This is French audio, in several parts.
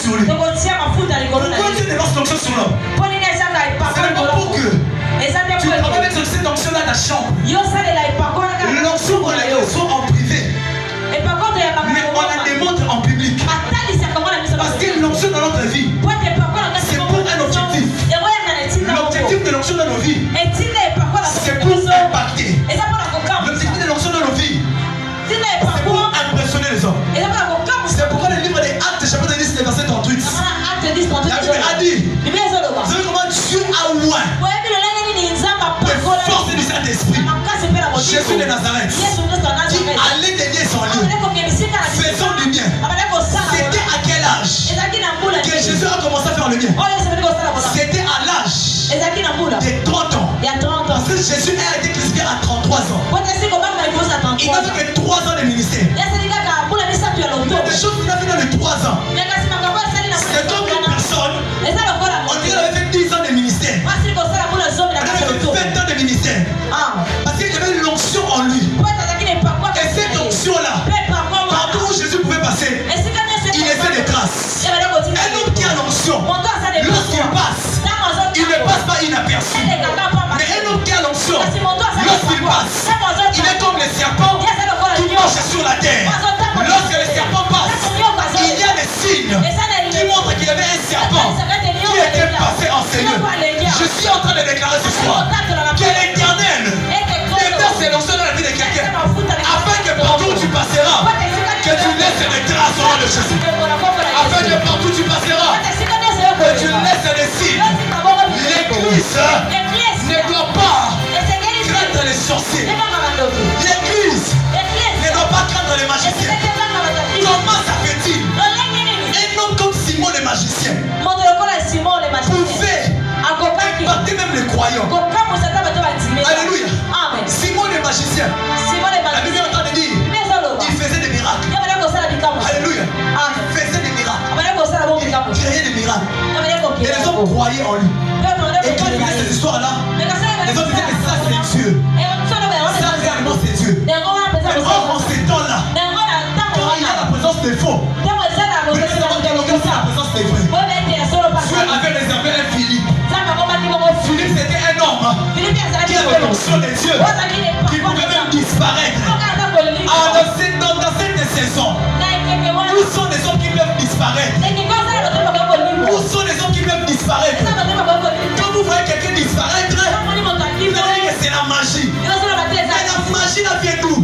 sur lui. Pourquoi Dieu déverse l'onction sur l'homme? Ce n'est pas pour que tu travailles avec cette onction-là dans la chambre. L'onction, on la reçoit en privé. Mais on la démontre en public. Parce que l'onction dans notre vie, c'est pour un objectif. L'objectif de l'onction dans nos vies, c'est pour impacter. L'objectif de l'onction dans nos vies, c'est pour impressionner les hommes. C'est pourquoi le livre des Actes, chapitre 10, verset 38. La Bible a dit, vous savez comment Dieu a oint de force du Saint-Esprit Jésus de Nazareth, qui allait dénier son lieu, faisant du bien. C'était à quel âge que Jésus a commencé à faire le bien? C'était à l'âge de 30 ans. Parce que Jésus a été crucifié à 33 ans. Il n'a fait que 3 ans de ministère. Il y a des choses qu'il a fait dans les 3 ans. C'est comme une personne, on dirait qu'il avait fait 10 ans de ministère. Il avait fait 20 ans de ministère. Parce qu'il y avait une onction en lui. Et cette onction-là, partout où Jésus pouvait passer, il laissait des traces. Un homme qui a l'onction, lorsqu'il passe, il ne passe pas inaperçu. Mais un homme qui a l'onction, lorsqu'il passe, il est comme les serpents qui marchent sur la terre. Lorsque les serpents passent, il y a des signes qui montrent qu'il y avait un serpent qui était passé en Seigneur. Je suis en train de déclarer ce soir que l'Éternel déverse l'onction dans la vie de quelqu'un, afin que partout où tu passeras, que tu laisses des traces au nom de Jésus. Afin que partout où tu passeras, que tu laisses des signes. L'Église ne doit pas craindre les sorciers. L'Église ne doit pas craindre les magiciens. Comment ça fait-il? Un homme comme Simon le magicien pouvait impacter même les croyants. Alléluia. Simon le magicien, la Bible est en train de dire, il faisait des miracles. Alléluia. Il faisait des miracles. Il créait des miracles. Et les hommes croyaient en lui. Et quand il faisait cette histoire-là, les hommes disaient que ça c'est Dieu. Ça réellement c'est Dieu. Or en ces temps-là, quand il y a la présence des faux, vous devez savoir qu'à l'occasion c'est la présence des vrais. Dieu avait réservé un Philippe. Philippe c'était un homme qui avait l'onction de Dieu, qui pouvait même disparaître. Dans cette saison, où sont les hommes qui peuvent disparaître? Où sont les hommes qui peuvent disparaître? Quand vous voyez quelqu'un disparaître, vous allez dire que c'est la magie. Mais la magie là vient d'où?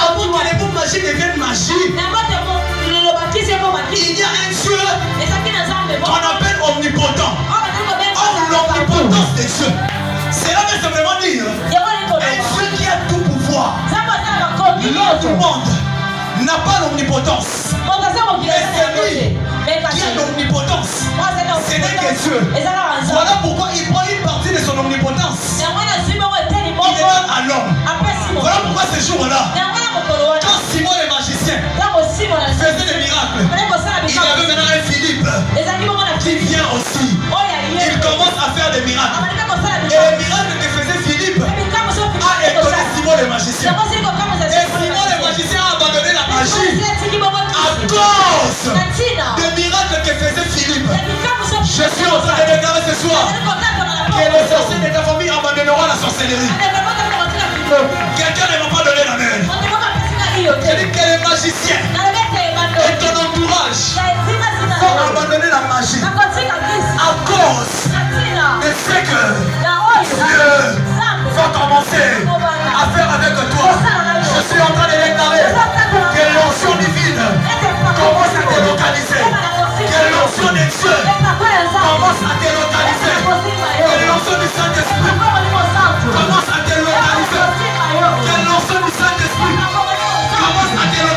Avant que les mots magie deviennent magie, il y a un Dieu qu'on appelle omnipotent. Or l'omnipotence de Dieu, cela veut simplement dire un Dieu qui a tout pouvoir. L'homme du monde n'a pas l'omnipotence. Mais c'est lui qui a l'omnipotence. Ce n'est que Dieu. Voilà pourquoi il prend une partie de son omnipotence. Il les donne à l'homme. Voilà pourquoi ce jour-là, quand Simon le magicien faisait des miracles, il y avait maintenant un Philippe qui vient aussi. Il commence à faire des miracles. Et les miracles que faisait Philippe a étonné Simon le magicien. Et Simon le magicien a abandonné la magie à cause des miracles que faisait Philippe. Je suis en train de déclarer ce soir que les sorciers de ta famille abandonneront la sorcellerie. Quelqu'un ne va pas donner la main. Je dis que les magiciens et ton entourage vont abandonner la magie à cause de ce que